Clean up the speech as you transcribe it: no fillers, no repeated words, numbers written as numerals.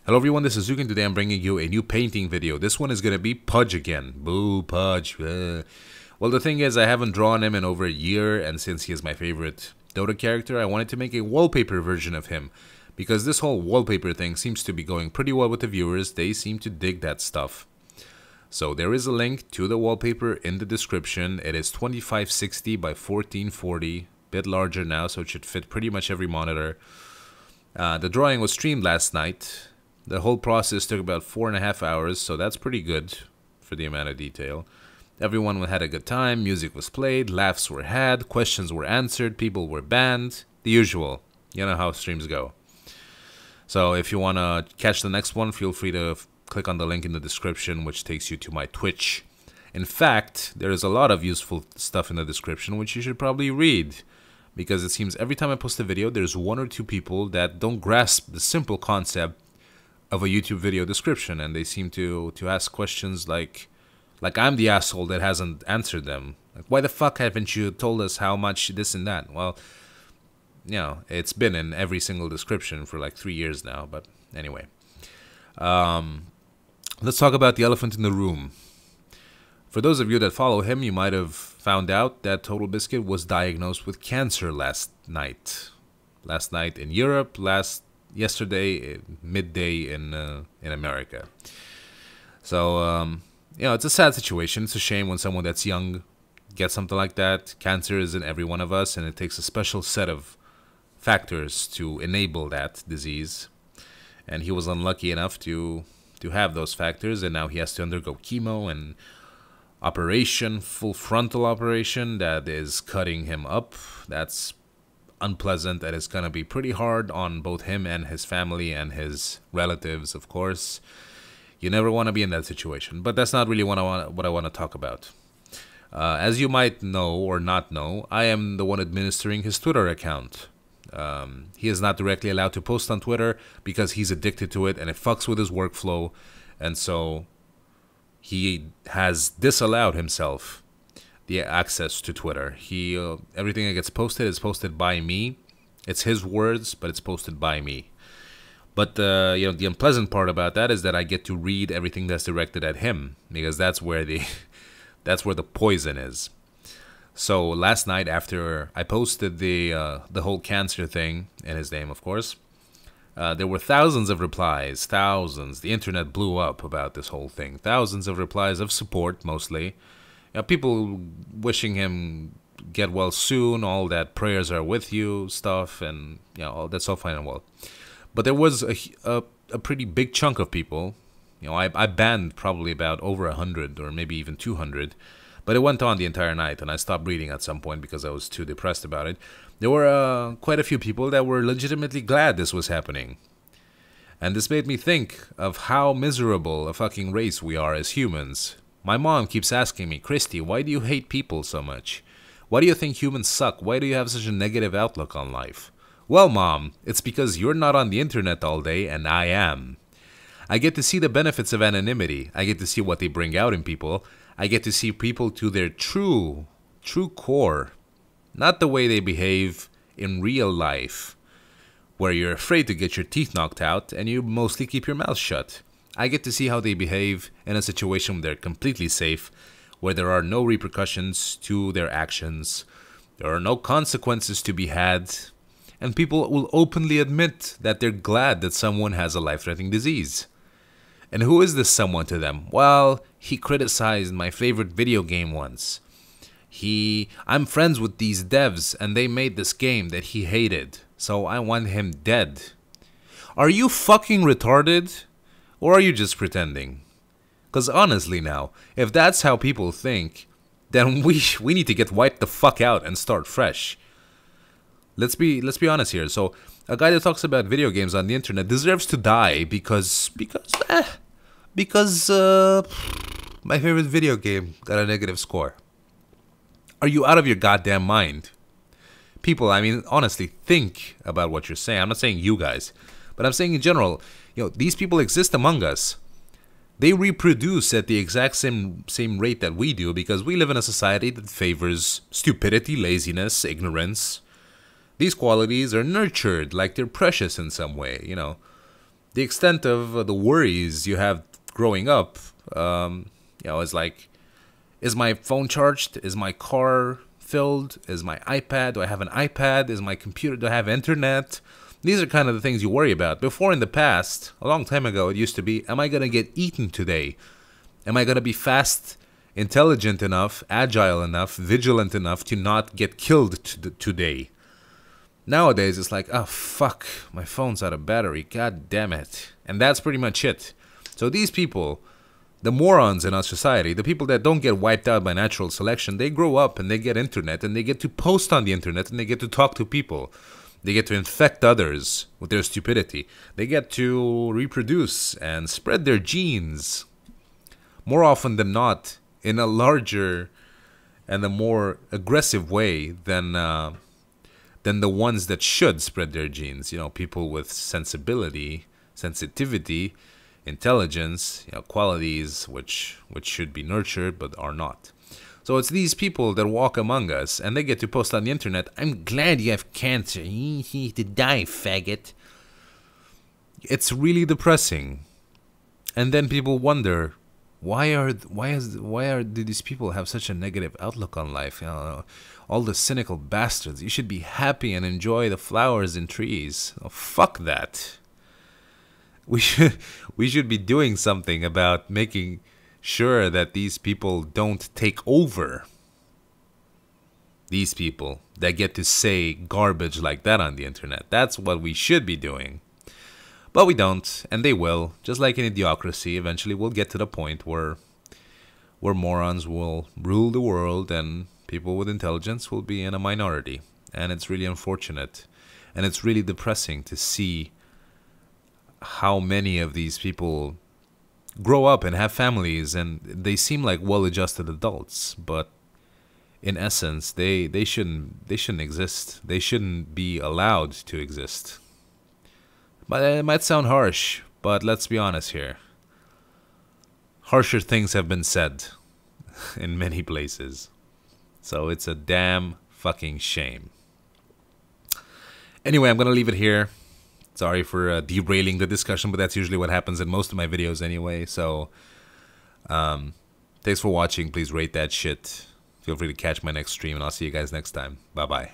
Hello everyone, this is Zooc and today I'm bringing you a new painting video. This one is going to be Pudge again. Boo, Pudge. Well, the thing is, I haven't drawn him in over a year, and since he is my favorite Dota character, I wanted to make a wallpaper version of him. Because this whole wallpaper thing seems to be going pretty well with the viewers. They seem to dig that stuff. So there is a link to the wallpaper in the description. It is 2560 by 1440. Bit larger now, so it should fit pretty much every monitor. The drawing was streamed last night. The whole process took about 4.5 hours, so that's pretty good for the amount of detail. Everyone had a good time, music was played, laughs were had, questions were answered, people were banned. The usual. You know how streams go. So if you want to catch the next one, feel free to click on the link in the description, which takes you to my Twitch. In fact, there is a lot of useful stuff in the description, which you should probably read. Because it seems every time I post a video, there's one or two people that don't grasp the simple concept of a YouTube video description, and they seem to ask questions like I'm the asshole that hasn't answered them. Like, why the fuck haven't you told us how much this and that? Well, you know, it's been in every single description for like 3 years now, but anyway. Let's talk about the elephant in the room. For those of you that follow him, you might have found out that Total Biscuit was diagnosed with cancer last night. Last night in Europe, yesterday midday in America. So you know, it's a sad situation. It's a shame when someone that's young gets something like that. Cancer is in every one of us, and it takes a special set of factors to enable that disease. And he was unlucky enough to have those factors, and now he has to undergo chemo and operation, full frontal operation that is cutting him up. That's unpleasant. That is going to be pretty hard on both him and his family and his relatives, of course. You never want to be in that situation, but that's not really what I want to talk about. As you might know or not know, I am the one administering his Twitter account. He is not directly allowed to post on Twitter because he's addicted to it and it fucks with his workflow, and so he has disallowed himself the access to Twitter. Everything that gets posted is posted by me. It's his words, but it's posted by me. But you know, the unpleasant part about that is that I get to read everything that's directed at him, because that's where the poison is. So last night, after I posted the whole cancer thing in his name, of course, there were thousands of replies, thousands. The internet blew up about this whole thing. Thousands of replies of support, mostly. People wishing him get well soon, all that prayers are with you stuff, and you know, all that's all fine and well. But there was a pretty big chunk of people. You know, I banned probably about over 100 or maybe even 200, but it went on the entire night, and I stopped reading at some point because I was too depressed about it. There were quite a few people that were legitimately glad this was happening. And this made me think of how miserable a fucking race we are as humans. My mom keeps asking me, Christy, why do you hate people so much? Why do you think humans suck? Why do you have such a negative outlook on life? Well, Mom, it's because you're not on the internet all day and I am. I get to see the benefits of anonymity. I get to see what they bring out in people. I get to see people to their true core. Not the way they behave in real life, where you're afraid to get your teeth knocked out and you mostly keep your mouth shut. I get to see how they behave in a situation where they're completely safe, where there are no repercussions to their actions, there are no consequences to be had, and people will openly admit that they're glad that someone has a life-threatening disease. And who is this someone to them? Well, he criticized my favorite video game once. I'm friends with these devs and they made this game that he hated, so I want him dead. Are you fucking retarded? Or are you just pretending? Because honestly now, if that's how people think, then we need to get wiped the fuck out and start fresh. Let's be honest here. So a guy that talks about video games on the internet deserves to die because my favorite video game got a negative score. Are you out of your goddamn mind? People, I mean, honestly, think about what you're saying. I'm not saying you guys, but I'm saying in general, you know, these people exist among us. They reproduce at the exact same rate that we do because we live in a society that favors stupidity, laziness, ignorance. These qualities are nurtured like they're precious in some way, you know. the extent of the worries you have growing up, is like, is my phone charged? Is my car filled? Is my iPad? Do I have an iPad? Is my computer? Do I have internet? These are kind of the things you worry about. Before, in the past, a long time ago, it used to be, am I going to get eaten today? Am I going to be fast, intelligent enough, agile enough, vigilant enough to not get killed today? Nowadays, it's like, oh, fuck, my phone's out of battery. God damn it. And that's pretty much it. So these people, the morons in our society, the people that don't get wiped out by natural selection, they grow up and they get internet and they get to post on the internet and they get to talk to people. They get to infect others with their stupidity. They get to reproduce and spread their genes. More often than not, in a larger and a more aggressive way than the ones that should spread their genes. You know, people with sensitivity, intelligence, qualities which should be nurtured but are not. So it's these people that walk among us, and they get to post on the internet, I'm glad you have cancer. You need to die, faggot. It's really depressing. And then people wonder, why do these people have such a negative outlook on life? All the cynical bastards. You should be happy and enjoy the flowers and trees. Oh, fuck that. We should be doing something about making sure that these people don't take over. These people that get to say garbage like that on the internet. That's what we should be doing. But we don't, and they will. Just like in idiocracy, eventually we'll get to the point where morons will rule the world and people with intelligence will be in a minority. And it's really unfortunate. And it's really depressing to see how many of these people grow up and have families, and they seem like well-adjusted adults, but in essence, they shouldn't exist. They shouldn't be allowed to exist. But it might sound harsh, but let's be honest here. Harsher things have been said in many places. So it's a damn fucking shame. Anyway, I'm going to leave it here. Sorry for derailing the discussion, but that's usually what happens in most of my videos anyway. So, thanks for watching. Please rate that shit. Feel free to catch my next stream, and I'll see you guys next time. Bye-bye.